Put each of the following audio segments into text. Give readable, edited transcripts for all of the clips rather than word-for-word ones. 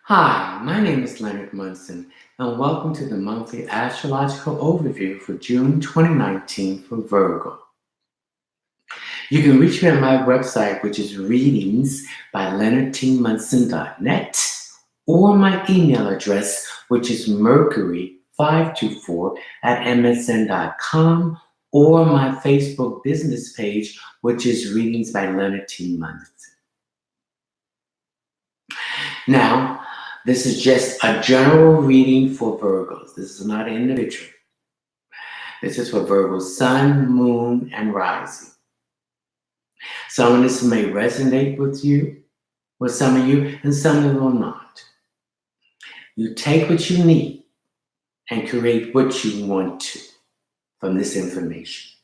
Hi, my name is Leonard Munson, and welcome to the monthly astrological overview for June 2019 for Virgo. You can reach me on my website, which is readings by leonardtmunson.net, or my email address, which is mercury524@msn.com, or my Facebook business page, which is readings by Leonard T. Munson. Now, this is just a general reading for Virgos. This is not individual. This is for Virgo's sun, moon, and rising. Some of this may resonate with some of you, and some of it will not. You take what you need and create what you want to from this information.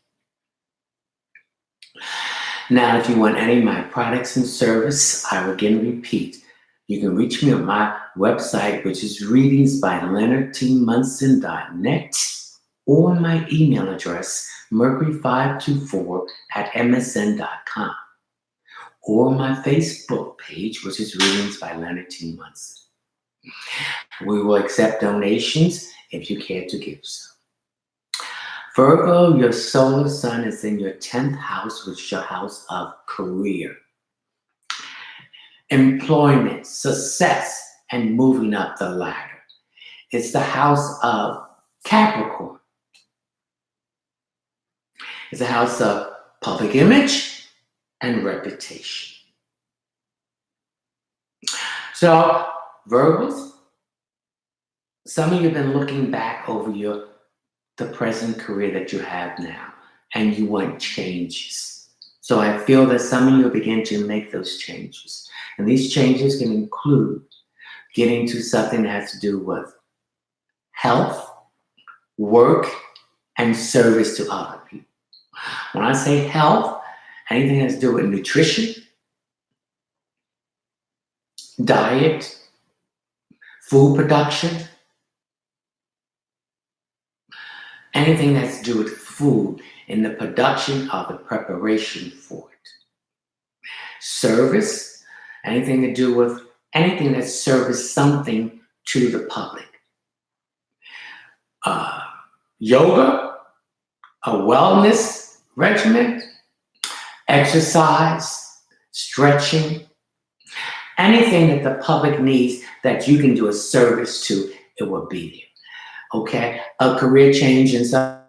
Now, if you want any of my products and service, I will again repeat. You can reach me on my website, which is readings by leonardtmunson.net, or my email address, mercury524@msn.com, or my Facebook page, which is readings by Leonard T. Munson. We will accept donations if you care to give so. Virgo, your solar sun is in your 10th house, which is your house of career, employment, success, and moving up the ladder. It's the house of Capricorn. It's a house of public image and reputation. So, Virgos, some of you have been looking back over the present career that you have now, and you want changes. So I feel that some of you begin to make those changes. And these changes can include getting to something that has to do with health, work, and service to other people. When I say health, anything that has to do with nutrition, diet, food production, anything that has to do with food and the production of the preparation for it. Service, anything to do with anything that serves something to the public. Yoga, a wellness regimen, exercise, stretching, anything that the public needs that you can do a service to, it will be there. Okay? A career change in some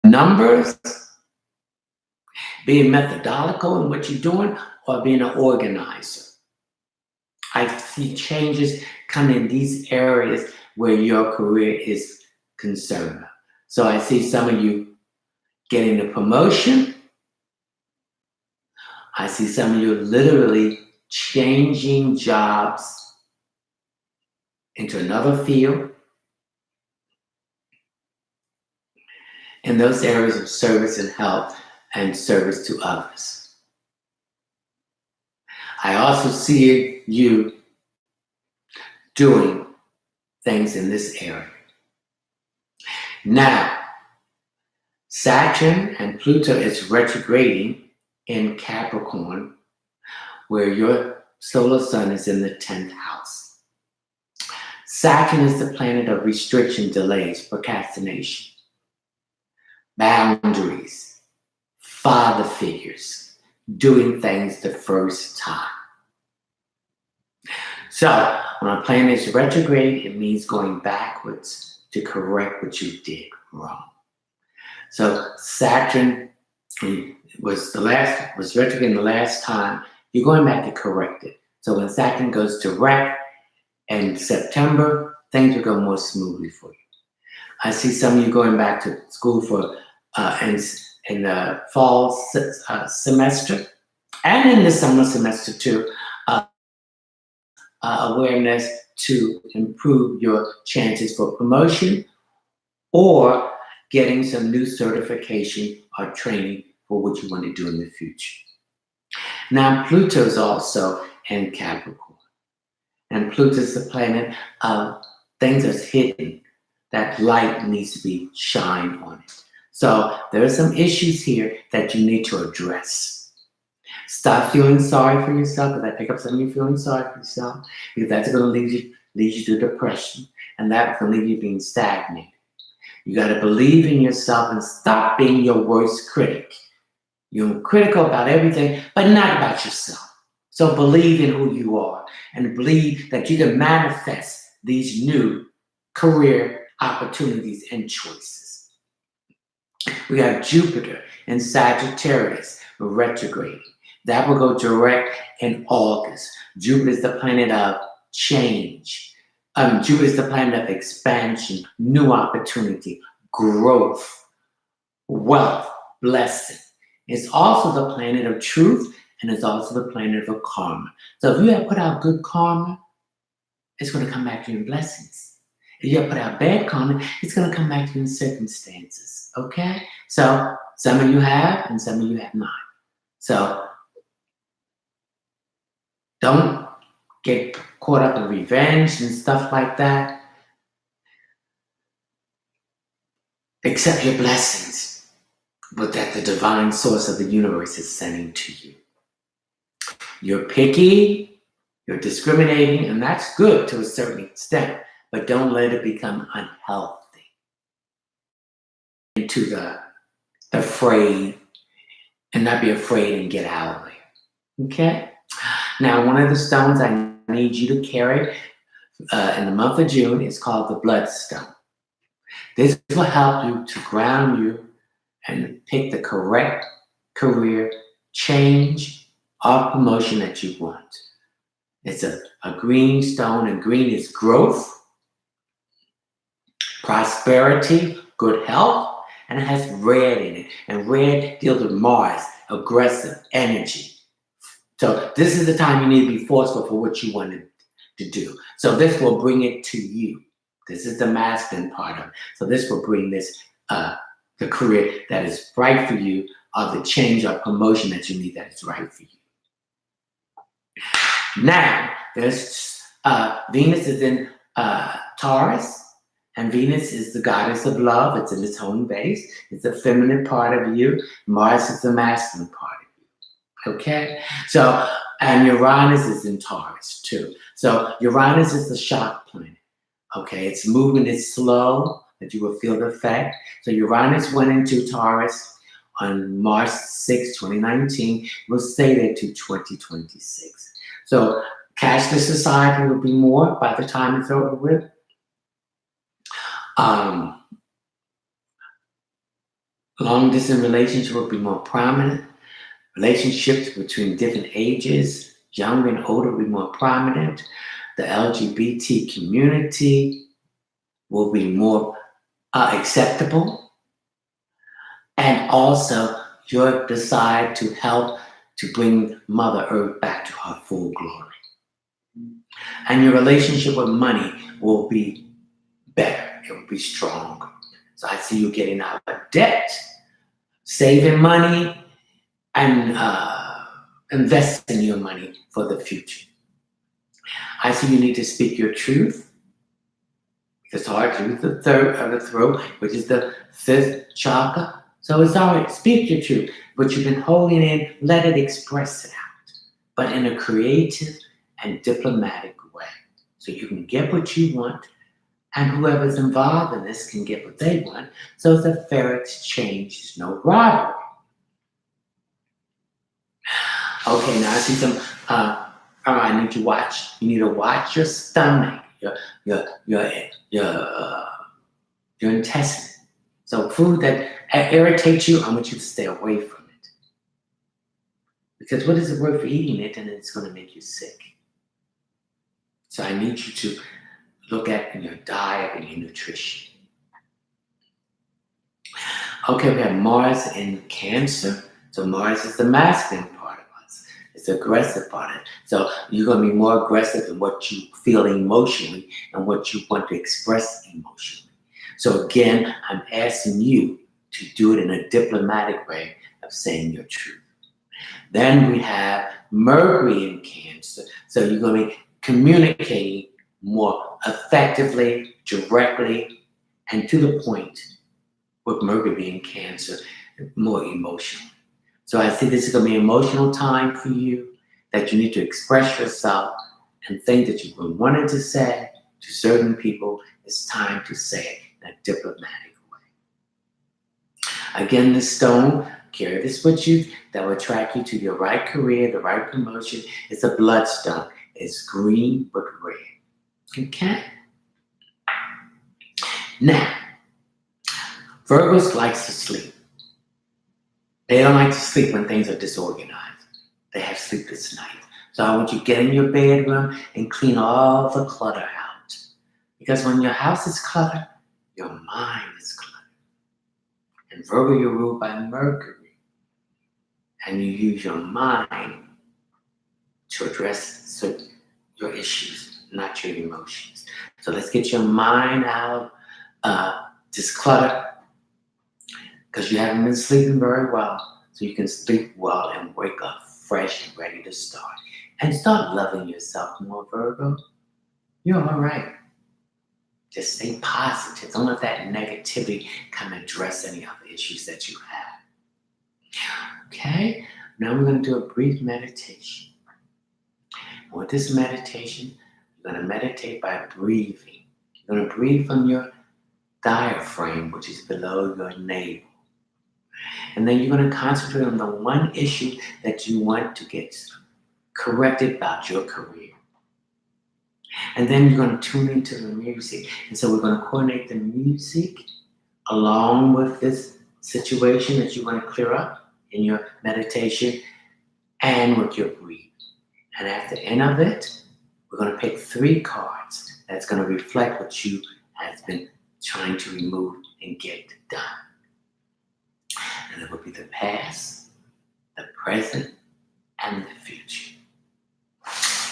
numbers, being methodical in what you're doing, or being an organizer. I see changes come in these areas where your career is concerned. So I see some of you getting a promotion. I see some of you literally changing jobs into another field. In those areas of service and help and service to others. I also see you doing things in this area. Now, Saturn and Pluto is retrograding in Capricorn, where your solar sun is in the 10th house. Saturn is the planet of restriction, delays, procrastination, boundaries, father figures, doing things the first time. So, when a planet is retrograde, it means going backwards to correct what you did wrong. So, Saturn was retrograde the last time. You're going back to correct it. So, when Saturn goes direct in September, things will go more smoothly for you. I see some of you going back to school for in the fall semester and in the summer semester too. Awareness to improve your chances for promotion or getting some new certification or training for what you want to do in the future. Now, Pluto is also in Capricorn. And Pluto is the planet of things that's hidden. That light needs to be shined on it. So there are some issues here that you need to address. Stop feeling sorry for yourself, because I pick up some of you feeling sorry for yourself, because that's going to lead you to depression, and that's going to leave you being stagnated. You got to believe in yourself and stop being your worst critic. You're critical about everything, but not about yourself. So believe in who you are and believe that you can manifest these new career opportunities and choices. We have Jupiter in Sagittarius retrograding. That will go direct in August. Jupiter is the planet of change. Jupiter is the planet of expansion, new opportunity, growth, wealth, blessing. It's also the planet of truth, and it's also the planet of karma. So if you have put out good karma, it's going to come back to you in blessings. If you have put out bad karma, it's going to come back to you in circumstances. Okay? So some of you have, and some of you have not. So don't get caught up in revenge and stuff like that. Accept your blessings, but that the divine source of the universe is sending to you. You're picky, you're discriminating, and that's good to a certain extent, but don't let it become unhealthy. Into the afraid, and not be afraid and get out of there. Okay? Now, one of the stones I need you to carry in the month of June is called the bloodstone. This will help you to ground you and pick the correct career change or promotion that you want. It's a green stone, and green is growth, prosperity, good health, and it has red in it. And red deals with Mars, aggressive energy. So this is the time you need to be forceful for what you want to do. So this will bring it to you. This is the masculine part of it. So this will bring this, the career that is right for you, or the change or promotion that you need that is right for you. Now, there's Venus is in Taurus, and Venus is the goddess of love. It's in its home base. It's the feminine part of you. Mars is the masculine part of you. Okay? So, and Uranus is in Taurus too. So Uranus is the shock planet. Okay? Its movement is slow, but you will feel the effect. So Uranus went into Taurus on March 6, 2019. Will stay there to 2026. So cashless society will be more by the time it's over with. Long distance relationship will be more prominent. Relationships between different ages, younger and older, will be more prominent. The LGBT community will be more acceptable. And also, you'll decide to help to bring Mother Earth back to her full glory. And your relationship with money will be better. It will be strong. So I see you getting out of debt, saving money, and investing your money for the future. I see you need to speak your truth. It's hard to do the third of the throat, which is the fifth chakra. So it's all right. Speak your truth, but you can hold it in, let it express it out, but in a creative and diplomatic way. So you can get what you want, and whoever's involved in this can get what they want. So it's a fair exchange, it's no robbery. Okay, now I see some, I need to watch, you need to watch your stomach, your intestine. So food that irritates you, I want you to stay away from it. Because what is it worth for eating it, and it's going to make you sick. So I need you to look at your diet and your nutrition. Okay, we have Mars in Cancer. So Mars is the masculine part of us. It's the aggressive part of it. So you're going to be more aggressive in what you feel emotionally and what you want to express emotionally. So again, I'm asking you to do it in a diplomatic way of saying your truth. Then we have Mercury in Cancer. So you're going to be communicating more effectively, directly, and to the point with Mercury being Cancer, more emotionally. So I see this is going to be an emotional time for you, that you need to express yourself and think that you've been wanting to say to certain people. It's time to say it in a diplomatic way. Again, the stone, carry this with you, that will attract you to your right career, the right promotion. It's a bloodstone. It's green but red. Okay? Now, Virgos likes to sleep. They don't like to sleep when things are disorganized. They have sleepless nights. So I want you to get in your bedroom and clean all the clutter out. Because when your house is cluttered, your mind is cluttered. And Virgo, you're ruled by Mercury. And you use your mind to address your issues, not your emotions. So let's get your mind out, this clutter, because you haven't been sleeping very well. So you can sleep well and wake up fresh and ready to start. And start loving yourself more, Virgo. You're all right. Just stay positive. Don't let that negativity come and address any other issues that you have. Okay? Now we're going to do a brief meditation. And with this meditation, you're going to meditate by breathing. You're going to breathe from your diaphragm, which is below your navel. And then you're going to concentrate on the one issue that you want to get corrected about your career. And then you're going to tune into the music. And so we're going to coordinate the music along with this situation that you want to clear up in your meditation and with your breathing. And at the end of it, we're going to pick 3 cards that's going to reflect what you have been trying to remove and get done. And it will be the past, the present, and the future.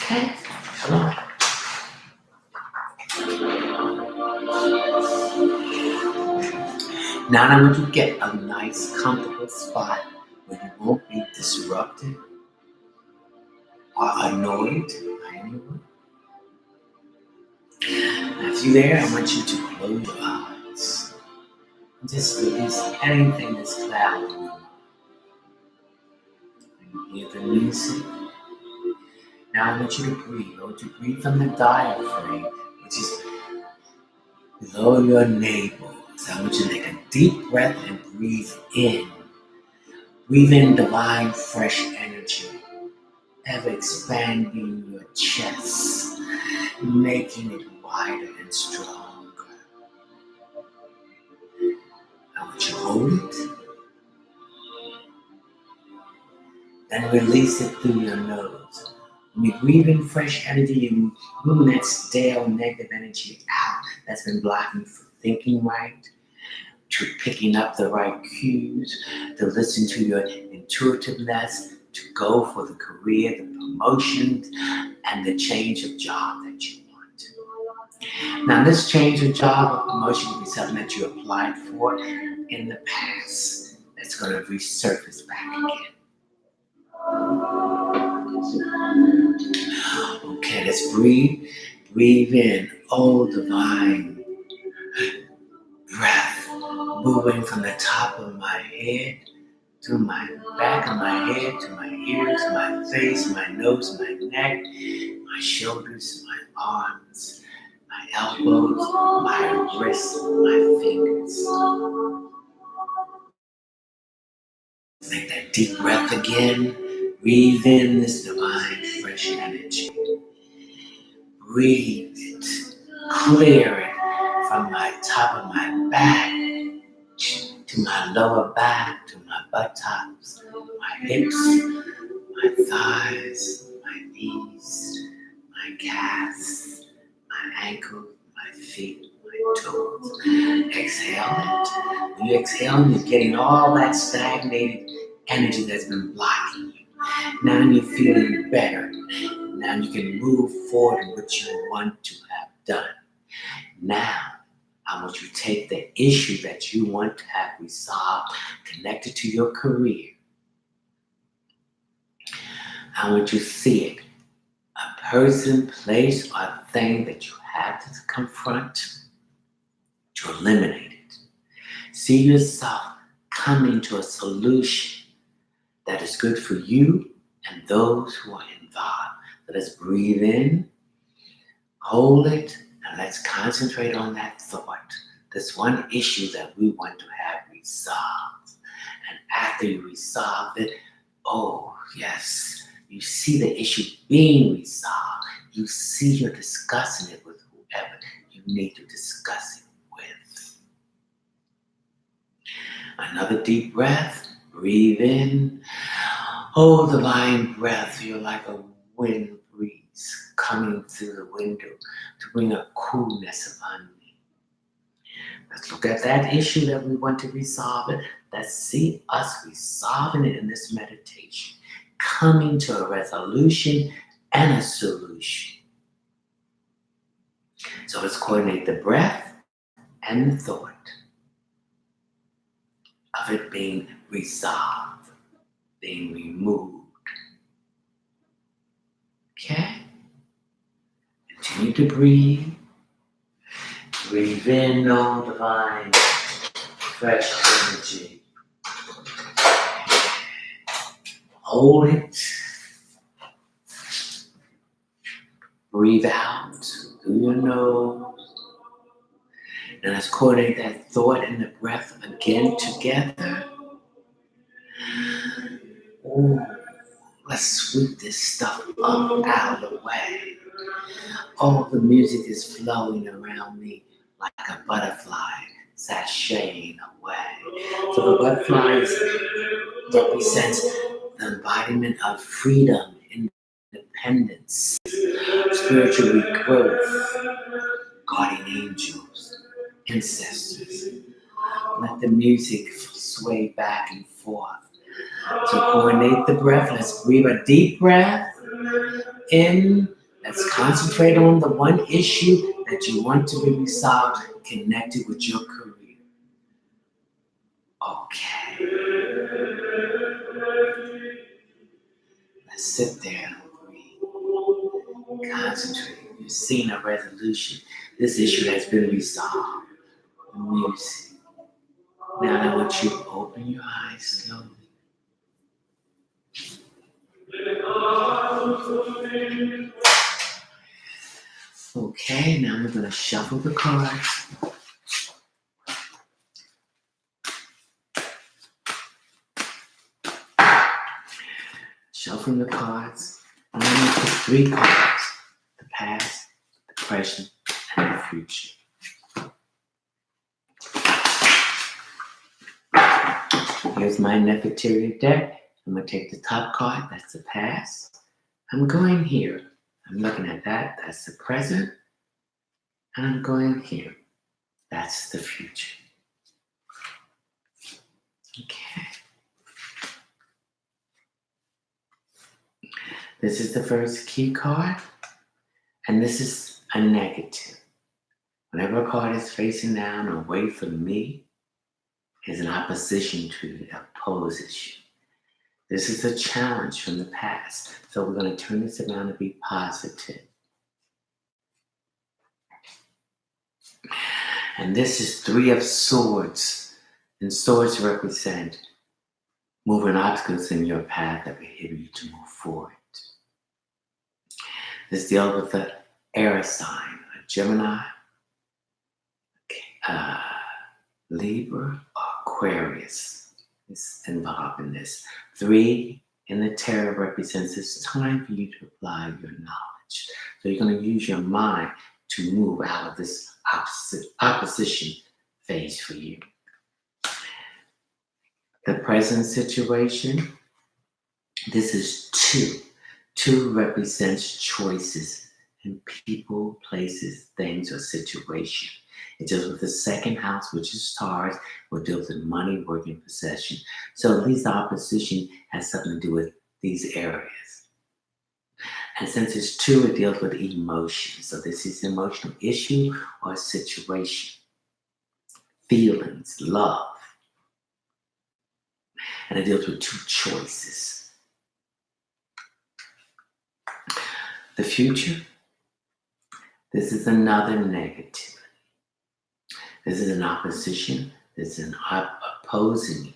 Okay? Come on. Now I want you to get a nice, comfortable spot where you won't be disrupted or annoyed by anyone. Now, if you're there, I want you to close your eyes and just release anything that's clouding you. You hear the music. Now I want you to breathe. I want you to breathe from the diaphragm, which is below your navel. So I want you to take a deep breath and breathe in. Breathe in divine, fresh energy, ever expanding your chest, making it wider and stronger. I want you to hold it, then release it through your nose. When you breathe in fresh energy, you move that stale, negative energy out that's been blocking you from thinking right, to picking up the right cues, to listen to your intuitiveness, to go for the career, the promotions, and the change of job that you want. Now, this change of job or promotion will be something that you applied for in the past that's going to resurface back again. Okay, let's breathe. Breathe in, oh divine breath, moving from the top of my head to my back of my head, to my ears, my face, my nose, my neck, my shoulders, my arms, my elbows, my wrists, my fingers. Take that deep breath again. Breathe in this divine, fresh energy. Breathe it. Clear it from my top of my back to my lower back, to my buttocks, my hips, my thighs, my knees, my calves, my ankles, my feet, my toes. Exhale it. When you exhale, you're getting all that stagnated energy that's been blocking you. Now you're feeling better. Now you can move forward in what you want to have done. Now, I want you to take the issue that you want to have resolved, connected to your career. I want you to see it. A person, place, or thing that you have to confront, to eliminate it. See yourself coming to a solution that is good for you and those who are involved. So let's breathe in, hold it, and let's concentrate on that thought. This one issue that we want to have resolved. And after you resolve it, oh yes, you see the issue being resolved. You see you're discussing it with whoever you need to discuss it with. Another deep breath. Breathe in. Hold divine breath. Feel like a wind breeze coming through the window to bring a coolness upon me. Let's look at that issue that we want to resolve it. Let's see us resolving it in this meditation, coming to a resolution and a solution. So let's coordinate the breath and the thought of it being resolved, being removed. Okay? Continue to breathe. Breathe in all divine, fresh energy. Hold it. Breathe out through your nose. And let's coordinate that thought and the breath again together. Ooh, let's sweep this stuff up out of the way. All the music is flowing around me like a butterfly sashaying away. So the butterflies represents the embodiment of freedom, independence, spiritual growth, guardian angels, ancestors. Let the music sway back and forth. To coordinate the breath, let's breathe a deep breath in. Let's concentrate on the one issue that you want to be resolved, connected with your career. Okay. Let's sit there and breathe. Concentrate. You've seen a resolution. This issue has been resolved. The music. Now I want you to open your eyes slowly. Okay, now we're going to shuffle the cards. Shuffling the cards. I'm going to pick 3 cards. The past, the present, and the future. Here's my Nefertiti deck. I'm going to take the top card. That's the past. I'm going here. I'm looking at that. That's the present. And I'm going here. That's the future. Okay. This is the first key card. And this is a negative. Whenever a card is facing down or away from me, is an opposition to the opposes you. This is a challenge from the past. So we're going to turn this around and be positive. And this is 3 of Swords. And swords represent moving obstacles in your path that will hinder you to move forward. This deals with the air sign, a Gemini, Libra, or Aquarius is involved in this. 3 in the tarot represents it's time for you to apply your knowledge. So you're going to use your mind to move out of this opposition phase for you. The present situation, this is 2. 2 represents choices in people, places, things, or situation. It deals with the second house, which is Taurus, which deals with money, work, and possession. So at least the opposition has something to do with these areas. And since it's 2, it deals with emotions. So this is an emotional issue or situation. Feelings, love. And it deals with 2 choices. The future, this is another negative. This is an opposition. This is an opposing.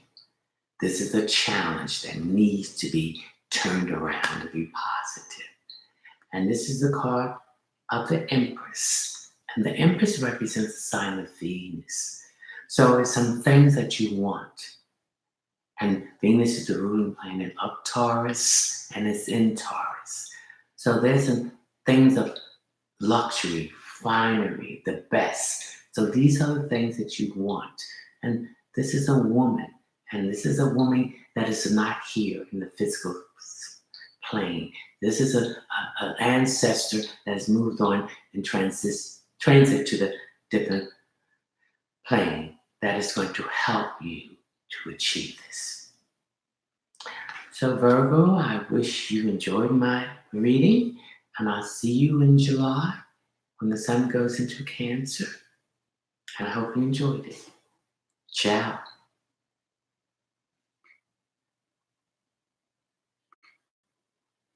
This is a challenge that needs to be turned around to be positive. And this is the card of the Empress. And the Empress represents the sign of Venus. So it's some things that you want. And Venus is the ruling planet of Taurus, and it's in Taurus. So there's some things of luxury, finery, the best. So these are the things that you want. And this is a woman. And this is a woman that is not here in the physical plane. This is an ancestor that has moved on and transit to the different plane that is going to help you to achieve this. So Virgo, I wish you enjoyed my reading, and I'll see you in July when the sun goes into Cancer. And I hope you enjoyed it. Ciao.